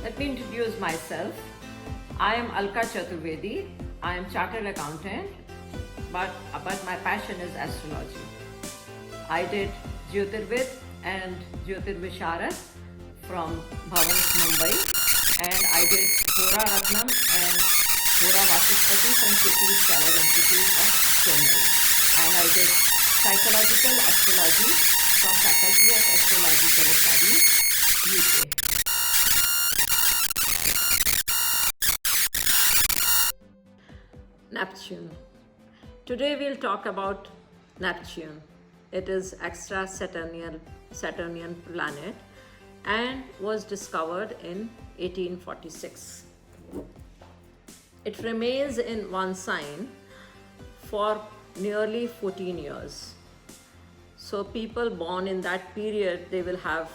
Let me introduce myself. I am Alka Chaturvedi. I am chartered accountant, but my passion is astrology. I did Jyotirvid and Jyotirvisharad from Bhavans, Mumbai, and I did Hora Ratnam and Hora Vachispati from Kitty's Scholar Institute of Chennai. And I did psychological astrology from Faculty of Astrological Studies, UK. Neptune. Today we'll talk about Neptune. It is extra Saturnian planet and was discovered in 1846. It remains in one sign for nearly 14 years. So people born in that period, they will have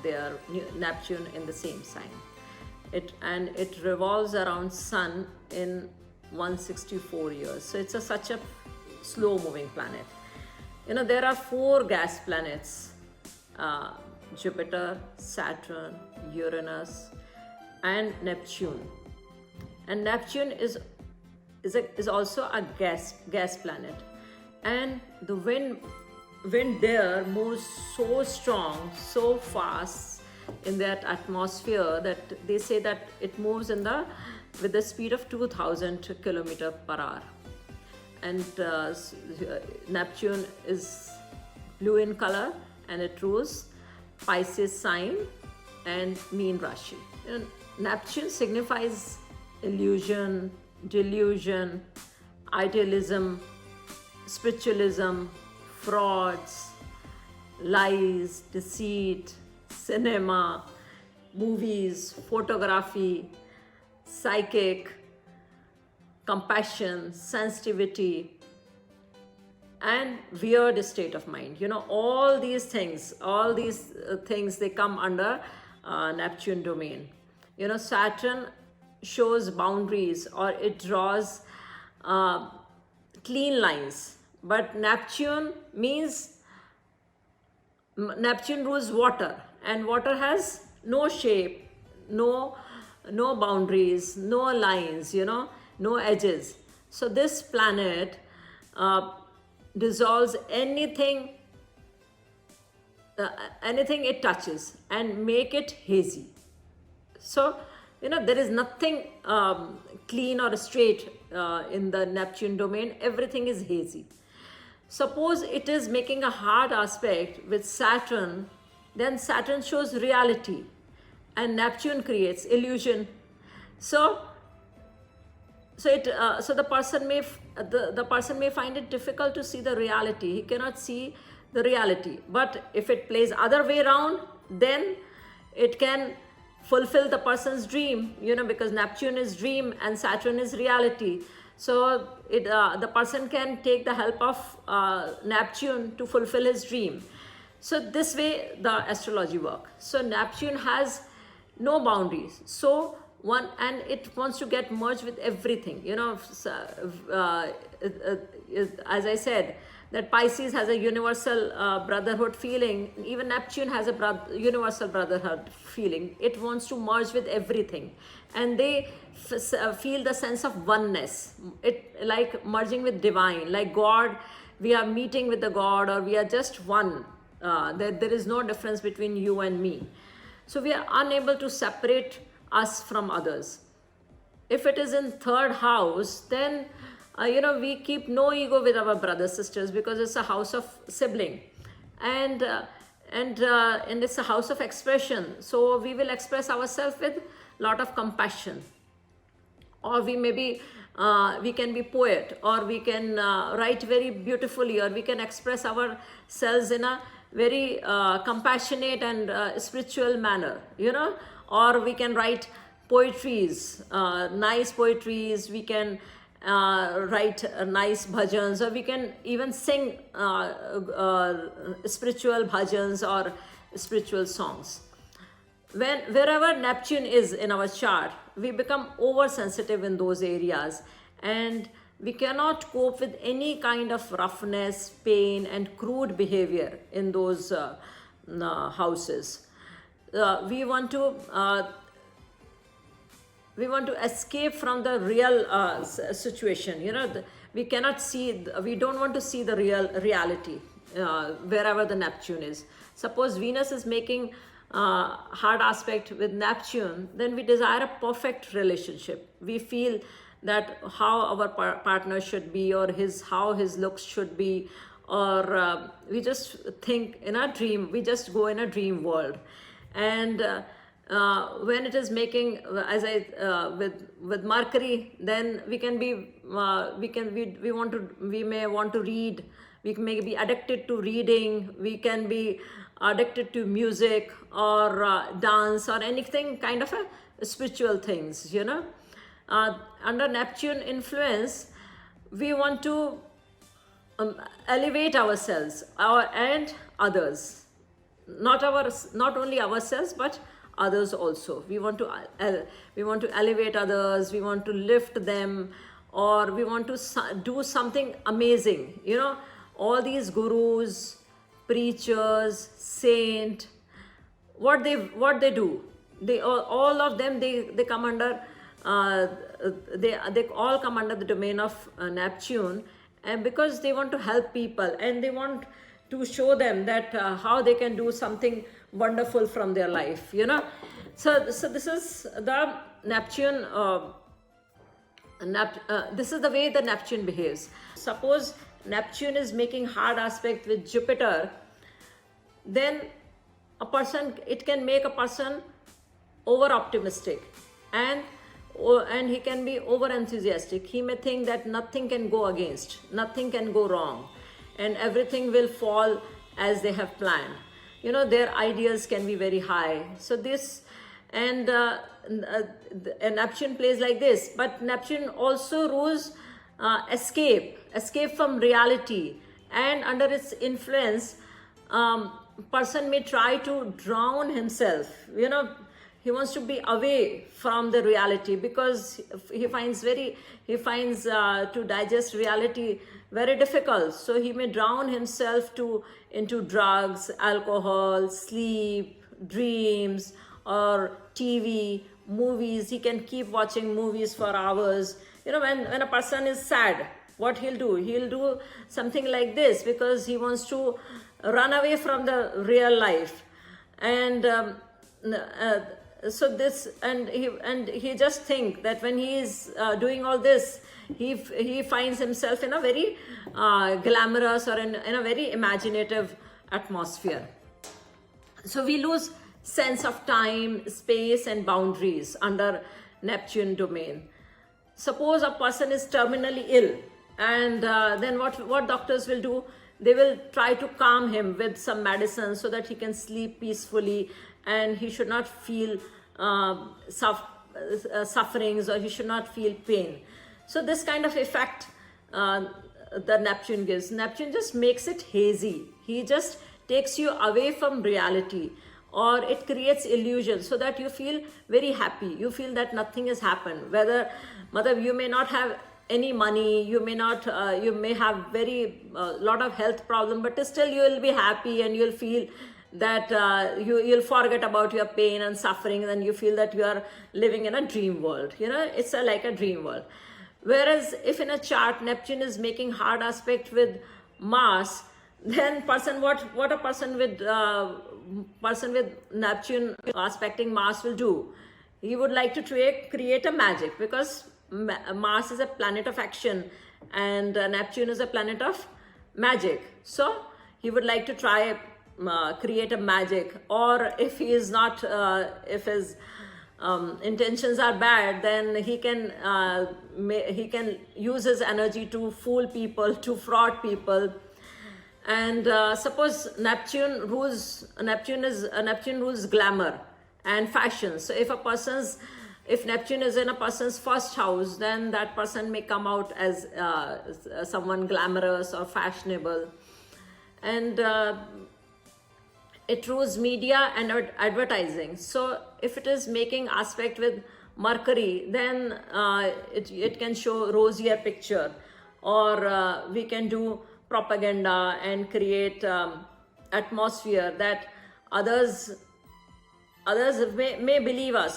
their Neptune in the same sign. It revolves around Sun in 164 years. So it's such a slow moving planet. There are 4 gas planets, Jupiter, Saturn, Uranus, and Neptune. And Neptune is also a gas planet. And the wind there moves so strong, so fast in that atmosphere that they say that it moves with the speed of 2000 km per hour. And Neptune is blue in color and it rules Pisces sign and Mean Rashi. Neptune signifies illusion, delusion, idealism, spiritualism, frauds, lies, deceit, cinema, movies, photography, psychic, compassion, sensitivity, and weird state of mind. All these things, they come under Neptune domain. Saturn shows boundaries, or it draws clean lines. But Neptune rules water, and water has no shape, no boundaries, no lines, no edges. So this planet dissolves anything it touches and make it hazy. So there is nothing clean or straight in the Neptune domain. Everything is hazy. Suppose it is making a hard aspect with Saturn, then Saturn shows reality and Neptune creates illusion. So the person may find it difficult to see the reality. He cannot see the reality. But if it plays other way around, then it can fulfill the person's dream, because Neptune is dream and Saturn is reality. So the person can take the help of Neptune to fulfill his dream. So this way the astrology works. So Neptune has no boundaries. So and it wants to get merged with everything. As I said, that Pisces has a universal brotherhood feeling. Even Neptune has a universal brotherhood feeling. It wants to merge with everything, and they feel the sense of oneness. It like merging with divine, like God. We are meeting with the God, or we are just one. There is no difference between you and me. So we are unable to separate us from others. If it is in 3rd house, then we keep no ego with our brothers, sisters, because it's a house of sibling, and it's a house of expression. So we will express ourselves with lot of compassion, or we can be poet, or we can write very beautifully, or we can express ourselves in a very compassionate and spiritual manner, or we can write poetries, nice poetries. We can write nice bhajans, or we can even sing spiritual bhajans or spiritual songs. Wherever Neptune is in our chart, we become oversensitive in those areas, and we cannot cope with any kind of roughness, pain, and crude behavior in those houses. We want to we want to escape from the real situation. We cannot see, we don't want to see the reality wherever the Neptune is. Suppose Venus is making hard aspect with Neptune, then we desire a perfect relationship. We feel that how our partner should be, or how his looks should be, or we just think in a dream, we just go in a dream world. And when it is making, as with Mercury, then we can be we may want to read, we may be addicted to reading, we can be addicted to music or dance or anything kind of a spiritual things. Under Neptune influence, we want to elevate ourselves and others, not only ourselves but others also. We want to elevate others, we want to lift them, or we want to do something amazing. All these gurus, preachers, saint, what they do, they all of them, they come under they all come under the domain of Neptune, and because they want to help people and they want to show them that how they can do something wonderful from their life. So this is the Neptune. This is the way the Neptune behaves. Suppose Neptune is making hard aspect with Jupiter, then it can make a person over optimistic, and he can be over enthusiastic. He may think that nothing can go against, nothing can go wrong, and everything will fall as they have planned. Their ideas can be very high. So this, and Neptune plays like this. But Neptune also rules escape from reality, and under its influence, person may try to drown himself. He wants to be away from the reality because he finds to digest reality very difficult. So he may drown himself into drugs, alcohol, sleep, dreams, or TV, movies. He can keep watching movies for hours. When a person is sad, what he'll do something like this, because he wants to run away from the real life. And so this, and he just think that when he is doing all this, he finds himself in a very glamorous or in a very imaginative atmosphere. So we lose sense of time, space, and boundaries under Neptune domain. Suppose a person is terminally ill, and then what doctors will do? They will try to calm him with some medicine so that he can sleep peacefully, and he should not feel sufferings, or he should not feel pain. So this kind of effect the Neptune gives. Neptune just makes it hazy. He just takes you away from reality, or it creates illusion so that you feel very happy. You feel that nothing has happened. Whether you may not have any money, you may have very lot of health problem, but still you will be happy, and you'll feel that you'll forget about your pain and suffering, and you feel that you are living in a dream world. It's like a dream world. Whereas if in a chart Neptune is making hard aspect with Mars, then what a person with Neptune aspecting Mars will do, he would like to create a magic, because Mars is a planet of action and Neptune is a planet of magic. So he would like to try create a magic, or if he is not, if his intentions are bad, then he can use his energy to fool people, to fraud people. And suppose Neptune rules glamour and fashion. So if Neptune is in a person's first house, then that person may come out as someone glamorous or fashionable. And it rules media and advertising. So if it is making aspect with Mercury, then it can show rosier picture, or we can do propaganda and create atmosphere that others others may believe us.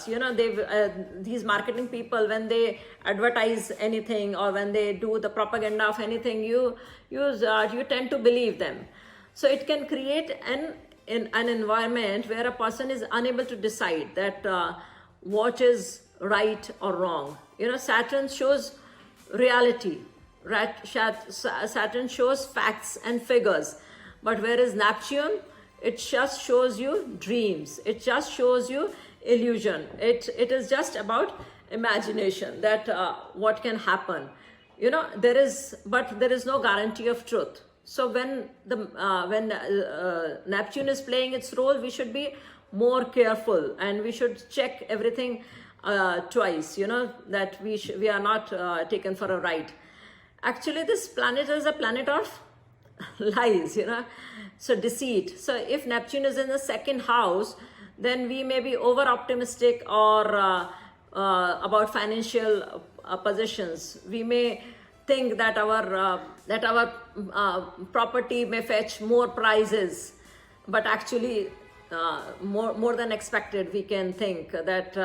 These marketing people, when they advertise anything or when they do the propaganda of anything, you tend to believe them. So it can create an environment where a person is unable to decide that what is right or wrong. Saturn shows reality, right? Saturn shows facts and figures, but whereas Neptune, it just shows you dreams. It just shows you illusion. It is just about imagination, that what can happen. There is no guarantee of truth. So when Neptune is playing its role, we should be more careful and we should check everything twice. That we are not taken for a ride. Actually, this planet is a planet of lies. So deceit. So if Neptune is in the second house, then we may be over optimistic or about financial positions. We may think that our property may fetch more prizes, but actually more than expected. We can think that,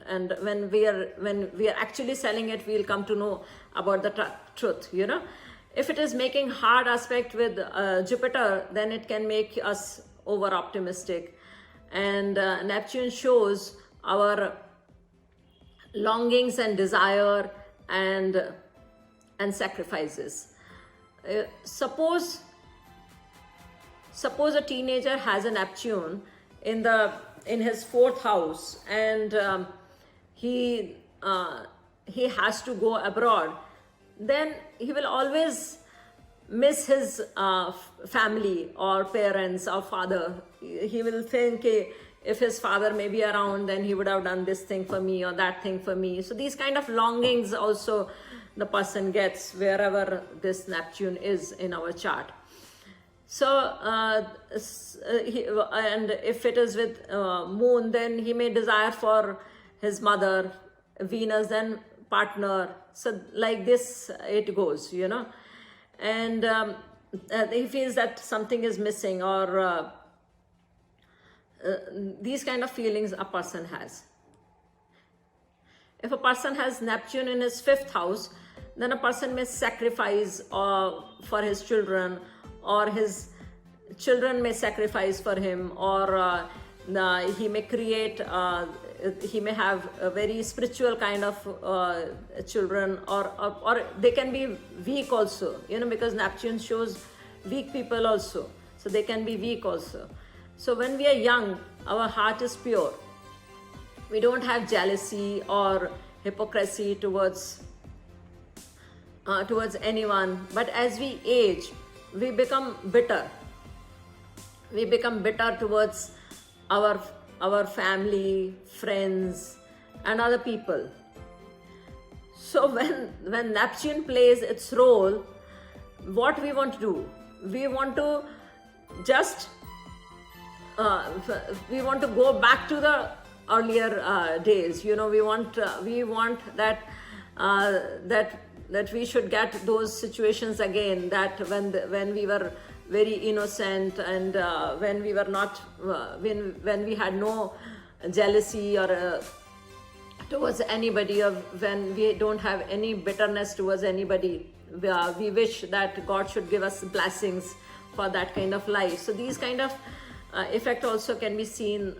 and when we are actually selling it, we'll come to know about the truth. If it is making hard aspect with Jupiter, then it can make us over optimistic. And Neptune shows our longings and desire and sacrifices. Suppose a teenager has a Neptune in his fourth house, and he has to go abroad. Then he will always miss his family or parents or father. He will think, if his father may be around, then he would have done this thing for me or that thing for me. So these kind of longings also the person gets wherever this Neptune is in our chart. So and if it is with moon, then he may desire for his mother, Venus, then partner. So like this it goes, and he feels that something is missing, or these kind of feelings a person has. If a person has Neptune in his fifth house, then a person may sacrifice for his children, or his children may sacrifice for him, or he may create he may have a very spiritual kind of children, or they can be weak also, because Neptune shows weak people also, so they can be weak also. So when we are young, our heart is pure. We don't have jealousy or hypocrisy towards anyone. But as we age, we become bitter. We become bitter towards our family, friends, and other people. So when Neptune plays its role, what we want to do? We want to just we want to go back to the earlier days. We want that that we should get those situations again, that when we were very innocent, and when we were not when we had no jealousy or towards anybody, or when we don't have any bitterness towards anybody. We wish that God should give us blessings for that kind of life. So these kind of effect also can be seen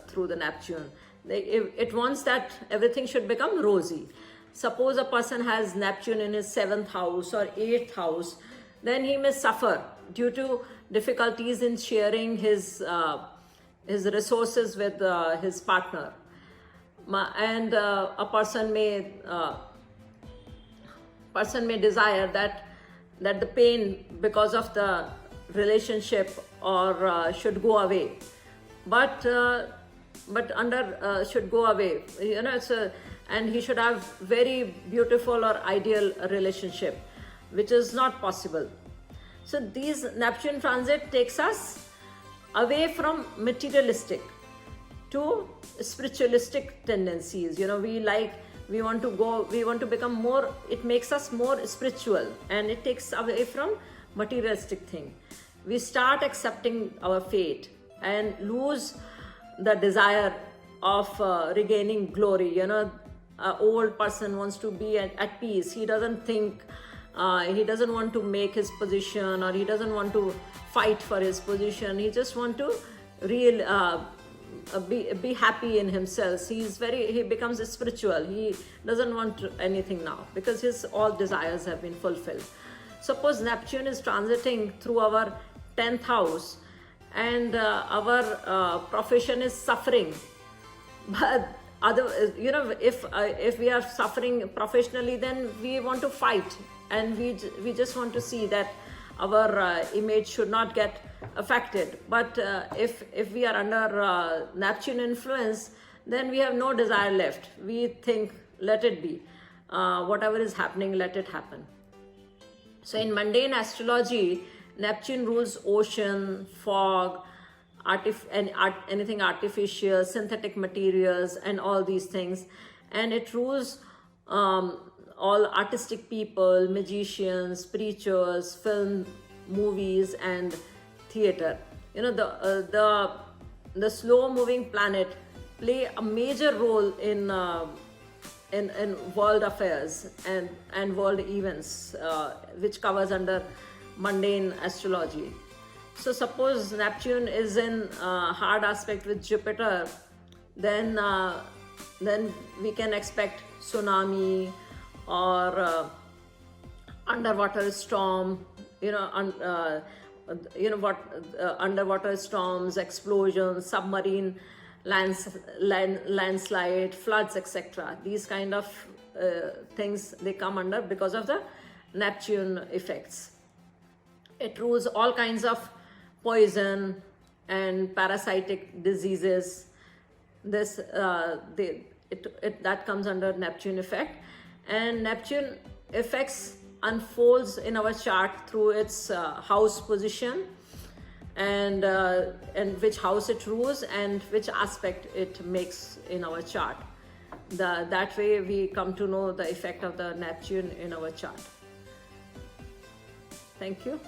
through the Neptune. It wants that everything should become rosy. Suppose a person has Neptune in his 7th house or 8th house, then he may suffer due to difficulties in sharing his resources with his partner. And a person may desire that the pain because of the relationship or should go away, but under should go away, and he should have very beautiful or ideal relationship, which is not possible. So these Neptune transit takes us away from materialistic to spiritualistic tendencies. We want to become more, it makes us more spiritual, and it takes away from materialistic thing. We start accepting our fate and lose the desire of regaining glory. You know, an old person wants to be at peace. He doesn't think, he doesn't want to make his position, or he doesn't want to fight for his position. He just want to be happy in himself. He becomes spiritual. He doesn't want anything now, because his all desires have been fulfilled. Suppose Neptune is transiting through our 10th house, and our profession is suffering, but if we are suffering professionally, then we want to fight, and we just want to see that our image should not get affected. But if we are under Neptune influence, then we have no desire left. We think, let it be, whatever is happening, let it happen. So in mundane astrology, Neptune rules ocean, fog, anything artificial, synthetic materials, and all these things. And it rules all artistic people, magicians, preachers, film, movies, and theater. You know, the slow-moving planet play a major role in world affairs and world events, which covers under mundane astrology. So suppose Neptune is in hard aspect with Jupiter, then we can expect tsunami or underwater storm. Underwater storms, explosions, submarine landslide, floods, etc. These kind of things, they come under because of the Neptune effects. It rules all kinds of poison and parasitic diseases. That comes under Neptune effect. And Neptune effects unfolds in our chart through its house position, and which house it rules and which aspect it makes in our chart. That way we come to know the effect of the Neptune in our chart. Thank you.